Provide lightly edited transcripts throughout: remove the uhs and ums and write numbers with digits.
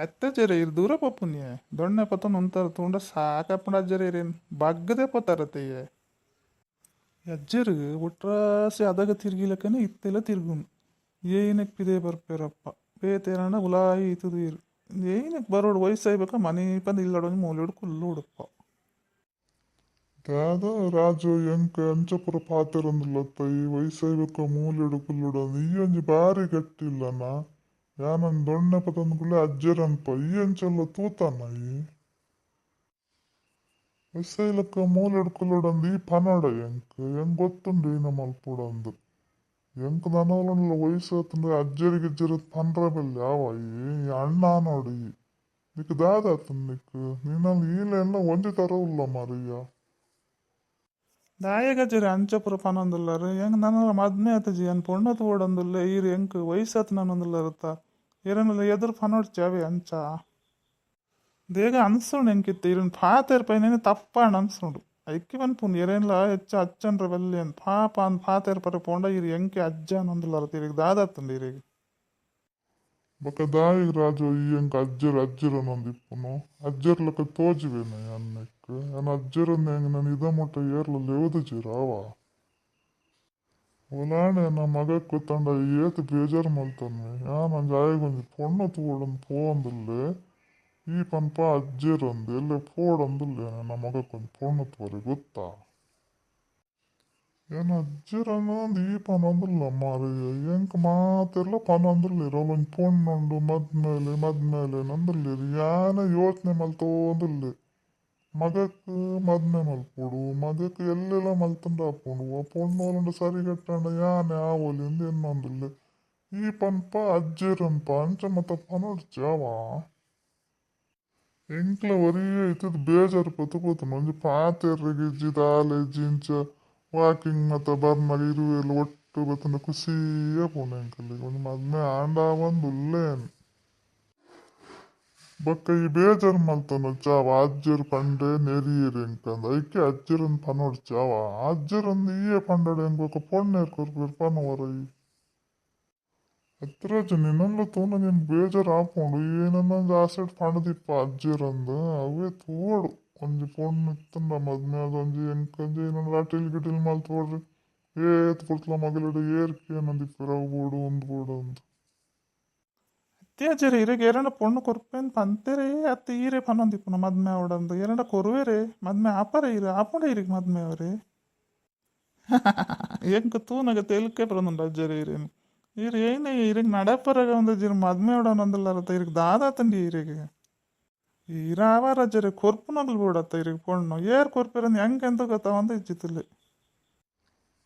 ಅತ್ತಜರೆ ಇರ್ ದೂರ ಪಪ್ಪುನ್ಯೆ ದೊಣ್ಣೆ ಪತನ್ ಒಂತರ ತುಂಡ ಸಾಕಪ್ಪಡ ಅಜ್ಜರ ಇರೇನು ಬಗ್ಗದೆ ಪತ್ತಾರತ್ತಯ್ಯ ಅಜ್ಜರು ಒಟ್ರಾಸಿ ಅದಾಗ ತಿರ್ಗಿಲಕ್ಕನೆ ಇತ್ತೆಲ್ಲ ತಿರ್ಗುನು ಏನಕ್ಕೆ ಪಿದೆ ಬರ್ಪೇರಪ್ಪ ಬೇತೇರಣ ಉಲಾಯಿ ಇತದು ಇರು ಏನಕ್ಕೆ ಬರೋಡು ವಯಸ್ಸಾಯ್ಬೇಕ ಮನೆ ಬಂದು ಇಲ್ಲಡೊಂದು ಮೂಲೆಯೋಡು ಕುಲ್ಲು ಉಡಪ್ಪ ದಾದ ರಾಜು ಎಂಕ ಅಂಚಪುರ ಪಾತೆರೊಂದುಲ್ಲತ್ತ ಈ ವಯಸ್ಸಾಯ್ಬೇಕ ಮೂಲೆಡು ಕುಲ್ಲುಡೊಂದು ಈ ಒಂಜಿ ಬಾರಿ ಗಟ್ಟಿಲ್ಲನ ಯಾನನ್ ದೊಣ್ಣೆ ಪತಂದುಗುಳೆ ಅಜ್ಜರನ್ಪ ಈ ಅಂಚೆಲ್ಲ ತೂತನ ಈ ವಯಸ್ಸಾಯ್ಲಕ್ಕ ಮೂಲೆಡು ಕುಲ್ಲುಡೊಂದು ಈ ಪನಡ ಎಂಕ್ ಗೊತ್ತುಂಡು ಈನ ಮಲ್ಪುಡೊಂದು ಎಂಕ್ ನನವಲನ್ಲ ವಯಸ್ಸು ಆತಂದ್ರೆ ಅಜ್ಜರಿಗಿಜ್ಜರ ಪನ್ರ ಬೆಲ್ಲ ಯಾವ ಈ ಅಣ್ಣ ನೋಡಿ ನಿಕ್ ದಾದ ಆತನ್ ನಿಕ್ ನೀನಲ್ಲಿ ಈಲೆಲ್ಲ ಒಂಜಿ ತರ ಉಲ್ಲ ಮರಿಯ ದಾಯಗಜ್ಜರಿ ಅಂಚಪುರ ಪನೊಂದುಲ್ಲಾರು ಹೆಂಗ್ ನನ್ನ ಮದ್ಮೆ ಆತಜಿ ಅನ್ ಪೊಣ್ಣತು ಓಡೊಂದುಲ್ಲ ಈರು ಎಂಕ್ ವಯಸ್ಸಾತ್ ನಾನೊಂದುಲ್ಲರುತ್ತ ಇರನ್ನೆಲ್ಲ ಎದುರು ಪನೋಡ್ಚಾವೆ ಅಂಚ ದೇಗ ಅನ್ಸೋಂಡು ಎಂಕಿತ್ತು ಇರನ್ ಪಾತೆರ್ ಪೈನೇನೆ ತಪ್ಪಾಂಡ್ ಅನ್ಸೋಂಡು ಐಕ್ಕಿ ಪನ್ಪುನ್ ಎರೆನ್ಲ ಹೆಚ್ಚ ಅಜ್ಜನ್ರ ಬೆಲ್ಲಿ ಅಂತ ಪಾಪ ಅಂದ್ ಪಾತೆರ್ ಪರ ಪೋಂಡ ಇರು ಎಂಕೆ ಅಜ್ಜ ಅನ್ನೊಂದುಲ್ಲರತ್ತ ಇರಿಗೆ ದಾದಾತಂಡು ಇರಿಗೆ ಬೊಕ ದಾಯಿಗ್ ರಾಜು ಈ ಎಂಕ್ ಅಜ್ಜರನೊಂದಿಪ್ಪುನು ಅಜ್ಜರ್ಲಕ ತೋಜುವೆನೆ ಅನ್ನೆಕ್ ಅನ್ ಅಜ್ಜರನ್ನ ಹೆಂಗ್ ನಾನು ಇದ ಮುಟ್ಟ ಏರ್ಲ ಲೇವದಜಿರಾವ ಒಲಾಣೆ ನನ್ನ ಮಗಕ್ ಗೊತ್ತಂಡ ಏತ್ ಬೇಜಾರು ಮಲ್ತನ್ವೆ ಯಾನ್ ಒಂಜಿ ಆಯಿಗೊಂಜಿ ಪೊಣ್ಣು ತೂಡೊಂದು ಪೋಂದುಲ್ಲೆ ಈ ಪನ್ಪ ಅಜ್ಜರೊಂದು ಎಲ್ಲೆ ಪೋಡೊಂದುಲ್ಲೆ ನನ್ನ ಮಗಕ್ಕೊಂದು ಪೊಣ್ಣು ತೋರಿ ಗೊತ್ತಾ ಏನು ಅಜ್ಜರನ್ನೊಂದು ಈ ಪನೊಂದುಲ್ಲ ಮಾರಯ್ಯ ಎಂಕ್ ಮಾತೆಲ್ಲ ಪನೊಂದುಲ್ಲ ಇರೋಲ್ಲೊಂದು ಪೊಣ್ಣುಂಡು ಮದ್ಮೇಲೆ ನಂದುಲ್ಲಿರಿ ಯಾನ ಯೋಚನೆ ಮಲ್ತೋಂದುಲ್ಲೆ ಮಗಕ್ ಮದ್ಮೆ ಮಲ್ಪೊಡು ಮಗಕ್ ಎಲ್ಲೆಲ್ಲ ಮಲ್ತಂಡ ಆಪುಂಡು ಆ ಪೊಣ್ಣು ಸರಿಗಟ್ಟಂಡ ಯಾನೆ ಆವೊಲಿ ಅಂದು ಎನ್ನೊಂದುಲ್ಲೆ ಈ ಪನ್ಪ ಅಜ್ಜರನ್ಪ ಅಂಚ ಮತ್ತ ಪನೊಡ್ಚಾವ ಎಂಕ್ಲ ಒರಿ ಇತ್ತದ ಬೇಜಾರು ಪತುಕೋತನ ಒಂಜಿ ಪಾತೆರ್ರಿಗೆ ಇಜ್ಜಿದ ಆಲೆಜ್ಜಿ ಇಂಚ ವಾಕಿಂಗ್ ಮತ್ತ ಬರ್ನಾಗ ಇರುವೆಲ್ಲ ಒಟ್ಟು ಬತ್ತಂಡ ಖುಷಿಯ ಪೋಣ ಎಂಕಲ್ಲಿ ಒಂದು ಮದ್ಮೆ ಆಂಡ ಒಂದುಲ್ಲೇನು ಬೊಕ್ಕ ಈ ಬೇಜಾರು ಮಲ್ತನ ಚಾವ ಅಜ್ಜರ್ ಪಂಡೆ ನೆರಿಯರಿ ಎಂಕಂದ ಐಕೆ ಅಜ್ಜರನ್ ಪನೋಡ್ ಚಾವ ಅಜ್ಜರನ್ ಈಯೆ ಪಂಡಡೆ ಎಂಕ ಪೊಣ್ಣೇರ್ ಕೊರ್ಪೇರ್ ಪನವರೈ ಹತ್ರಜ ನಿನ್ನಲ್ಲ ತೋನ ನಿನ್ ಬೇಜಾರು ಆಪುಂಡು ಏನನ್ನೊಂದು ಆಸೆಟ್ ಪಣದಿಪ್ಪ ಅಜ್ಜರಂದು ಅವೇ ತೋಡು ಒಂಜಿ ಪೊಣ್ಣು ಇತ್ತಂಡ ಮದ್ಮೆ ಅದೊಂಜಿ ಎಂಕಂಜಿ ಏನೊಂದು ಅಟಿಲ್ ಗಿಟಿಲ್ ಮಲ್ತೋಡ್ರಿ ಏತ್ ಪುಡ್ತಲ ಮಗಲಿಡು ಏರ್ಕೆ ಏನಂದಿಪ್ಪರ ಅವು ಬೋಡು ಒಂದು ಬೋಡು ಒಂದು ಅತ್ಯಾಚಾರ ಇರಿಗೆ ಎರಡ ಪೊಣ್ಣು ಕೊರ್ಪೇನ್ ಪಂತೆರೆ ಅತ್ತ ಈರೆ ಪನೊಂದಿಪ್ಪುನ ಮದ್ಮೆ ಅವಡಂದು ಎರಡ ಕೊರುವೆರೆ ಮದ್ಮೆ ಆಪರ ಇರು ಆಪುಂಡ ಇರಿಗೆ ಮದ್ಮೆ ಅವರೇ ಎಂಕ್ ತೂನಗ ತೆಲುಕೆ ಬರೋದು ಅಜ್ಜರ ಇರೇನು ಇರು ಏನೇ ಇರಿಗೆ ನಡಪರಾಗ ಒಂದು ಜಿರ್ ಮದ್ಮೆ ಅವಡನೊಂದುಲ್ಲಾರತ್ತ ಇರಿಗೆ ದಾದಾತಂಡಿ ಇರಿಗೆ ಇರಾವಾರ ಜರೆ ಕೊರ್ಪುನಗ್ಲು ಬಿಡತ್ತ ಇರಿಗೆ ಪೊಣ್ಣು ಏರ್ ಕೊರ್ಪಿರಂದು ಹೆಂಗೆ ಎಂತ ಗೊತ್ತಾವಂತ ಇಚ್ಚಿತ್ತಿಲ್ಲ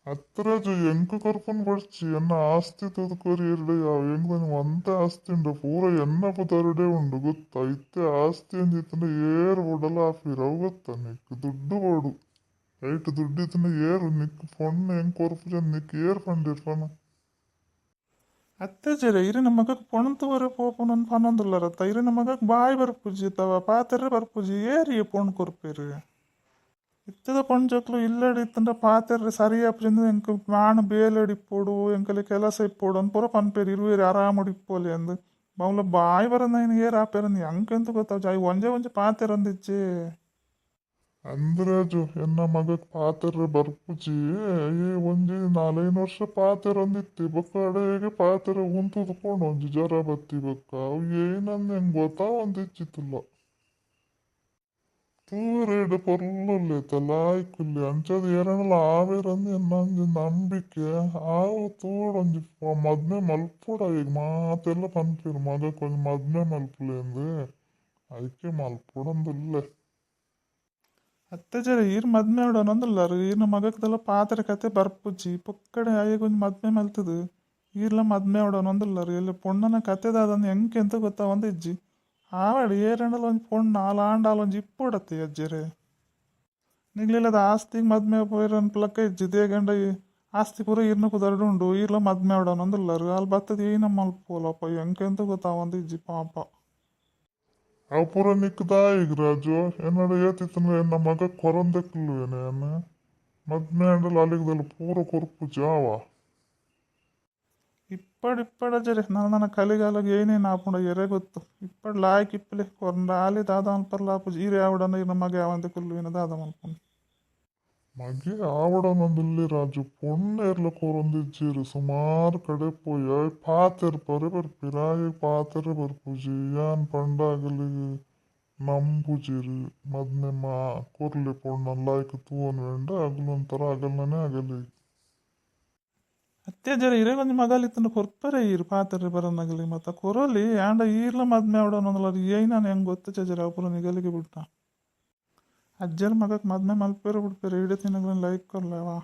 ಹತ್ರಜ ಎಂಕ ಕೊರ್ಪನ್ ಬಡ್ಚಿ ಎನ್ನ ಆಸ್ತಿ ತೋದ್ಕೋರಿ ಎರಡೆ ಯಾವ ಎಂಕ್ ಒಂತೆ ಆಸ್ತಿ ಉಂಡು ಪೂರ ಎನ್ನ ಪುತರುಡೆ ಉಂಡು ಗೊತ್ತಾ ಇತ್ತೆ ಆಸ್ತಿ ಅಂದಿತ್ತಂಡ ಏರ್ ಬುಡಲ ಆಫಿರವು ಗೊತ್ತಾ ನಿಕ್ ದುಡ್ಡು ಬೋಡು ಐಟ್ ದುಡ್ಡಿತ್ತಂಡ ಏರು ನಿಕ್ ಪೊಣ್ಣು ಹೆಂಗ್ ಕೊರ್ಪು ನಿಕ್ ಏರ್ ಪಂಡಿರ್ಪನ ಅತ್ಯಾಚಾರ ಇರಿನ ಮಗಕ್ಕೆ ಪೊಣ್ಣುವರೆ ಪೋಪನೊಂದು ಪನೊಂದುಲ್ಲಾರತ್ತ ಇರಿನ ಮಗಕ್ಕೆ ಬಾಯಿ ಬರ್ಪುಜಿ ತವ ಪಾತೆರೆ ಬರ್ಪುಜಿ ಏರಿ ಪೊಣ್ಣು ಕೊರ್ಪೇರಿ ಇತ್ತದ ಪೊಂಜಕ್ಲು ಇಲ್ಲಡಿ ಇತ್ತಂಡ ಪಾತೆರ್ರೆ ಸರಿಯಾಪುಜಿಂದ ಎಂಕ್ ಮಾಣ ಬೇಲಡಿಪ್ಪೋಡು ಎಂಕಲ್ಲಿ ಕೆಲಸ ಇಪ್ಪೋಡು ಅಂತ ಪೂರ ಪನ್ಪೇರಿ ಇರುವೇರಿ ಆರಾಮಡಿ ಇಪ್ಪೋಲಿ ಅಂದು ಮೌಲ ಬಾಯಿ ಬರಂದ ಏರ್ ಆಪೇರಂದು ಎಂಕೆಂತ ಗೊತ್ತಾವ ಜಾಯ್ ಒಂಜೆ ಪಾತೆರಂದಿಜ್ಜಿ ಅಂದ್ರಾಜು ಎನ್ನ ಮಗಕ್ ಪಾತೆರ್ರೆ ಬರ್ಪುಜಿ ಒಂಜಿ 4-5 ವರ್ಷ ಪಾತೆರ ಅಂದಿತ್ತಿ ಬೊಕ್ಕ ಅಡೆಗೆ ಪಾತೆರ ಉಂತುದ್ಕೊಂಡು ಒಂಜಿ ಜ್ವರ ಬತ್ತಿ ಬೊಕ್ಕ ಅವು ಏನಂದ್ ಹೆಂಗ್ ಗೊತ್ತಾವಂದಿಚ್ಚಿತ್ತುಲ್ಲ ತೂರೇಡು ಪೊರ್ಲುಲ್ಲೇತಲ್ಲ ಆಯ್ಕುಲ್ಲಿ ಅಂಚದ ಏರಣಲ ಆವೇರಂದು ಎನ್ನಂಜಿ ನಂಬಿಕೆ ಆವು ತೂಡೊಂಜಿ ಮದ್ಮೆ ಮಲ್ಪುಡ ಈಗ ಮಾತೆಲ್ಲ ಪನ್ಪೇರು ಮಗಕ್ ಒಂಜಿ ಮದ್ಮೆ ಮಲ್ಪುಲೆಂದು ಐಕೆ ಮಲ್ಪುಡಂದುಲ್ಲೆ ಅತ್ಯಾಚಾರ ಈರ್ ಮದ್ಮೆ ಅವಡನೊಂದುಲ್ಲಾರು ಈರ್ನ ಮಗಕ್ದೆಲ್ಲ ಪಾತೆರೆ ಕತೆ ಬರ್ಪುಜಿ ಪೊಕ್ಕಡೆ ಆಯಗೊಂದು ಮದ್ಮೆ ಮಲ್ತದು ಈರ್ಲ ಮದ್ಮೆ ಅವಡನೊಂದುಲ್ಲಾರು ಎಲ್ಲಿ ಪೊಣ್ಣನ ಕತೆದಾದಂದು ಎಂಕೆಂತ ಗೊತ್ತಾವಂದ ಇಜ್ಜಿ ಆವಡಿ ಏರೆಂಡಲ ಒಂಜಿ ಪೊಣ್ಣು ಆಲಾಂಡಾಲ ಒಂಜಿ ಇಪ್ಪುಡತ್ತೆ ಅಜ್ಜರೆ ನಿಗ್ಲಿಲ್ಲದ ಆಸ್ತಿಗೆ ಮದ್ಮೆ ಪೋಯಿರನ್ ಪ್ಲಕ್ಕ ಇಜ್ಜಿ ದೇಗಂಡ ಆಸ್ತಿ ಪೂರ ಈರ್ನ ಕುದರ್ಡು ಉಂಡು ಈರ್ಲ ಮದ್ಮೆ ಅವಡನೊಂದುಲ್ಲಾರು ಅಲ್ಲಿ ಬತ್ತದ ಏನ ಮಲ್ಪೋಲಪ್ಪ ಎಂಕೆಂತ ಗೊತ್ತಾವಂದ ಇಜ್ಜಿ ಪಾಪ ಅವು ಪೂರ ನಿಕ್ದ ಈಗ ರಾಜು ಎನ್ನಡ ಏತಿತ್ತಂದ್ರೆ ಎನ್ನ ಮಗ ಕೊರಂದೆಕ್ಲು ಮದ್ಮೆ ಅಂಡಲ್ ಅಲಿಗದಲ್ಲ ಪೂರ ಕೊರ್ಪು ಜಾವ ಇಪ್ಪಡ ಜರಿ ನನ್ನ ಕಲಿಗಾಲಾಗ ಏನೇನು ಆಪುಂಡ ಎರೆ ಗೊತ್ತು ಇಪ್ಪಡ್ ಲಾಯ್ಕ್ ಇಪ್ಪಲೆ ಕೊರಂಡ ಆಲಿ ದಾದ ಮಲ್ಪರ್ಲಾಪುಜಿ ಈರೆ ಆವಡನ ಇನ್ನ ಮಗೆ ಅವಂತೆ ಕುಲ್ಲು ದಾದ ಮಲ್ಪುಂಡು ಮಗೆ ఆవడనందుల్లి రాజు పొన్నేర్ల కొరొందిజ్జీరు సుమారు కಡೆ పోయి ಪಾತೆರ್ ಪರೆ ಬರ್ಪಿರಾಯಿ ಪಾತೆರೆ ಬರ್ಪುಜಿ ಯಾನ್ ಪಂಡಾಗಲಿ ನಂಬುಜಿರು ಮದ್ನೆ ಮಾ ಕೊರ್ಲೆ ಪೊಣ್ಣನ್ ಲಾಯ್ಕ್ ತೂವನ್ ವೆಂಡ ಅಗಲೊಂಥರ ಅಗಲ್ನನೇ ಆಗಲಿ ಅತ್ತೆ ಜರ ಇರೆ ಕೊಂಚ ಮಗಲಿತ್ತಂಡು ಕೊರ್ಪರೆ ಈರು ಪಾತ್ರೆ ಬರನಗಲಿ ಮತ್ತ ಕೊರಲಿ ಆಂಡ ಈರ್ಲ ಮದ್ಮೆ ಆವಡನೊಂದಲ ಏನಾನು ಹೆಂಗೆ ಗೊತ್ತ ಜರ ಅಪುರ ನಿಗಲಿಗೆ ಬಿಟ್ಟ ಅಜ್ಜರ ಮಗಕ್ಕೆ ಮದ್ಮೆ ಮಲ್ಪೇರೆ ಬಿಡ್ಪೇರೆ ಇಡೀ ತಿನ್ನಗ್ಲನ್ನ ಲೈಕ್ ಕೊರ್ಲೇವಾ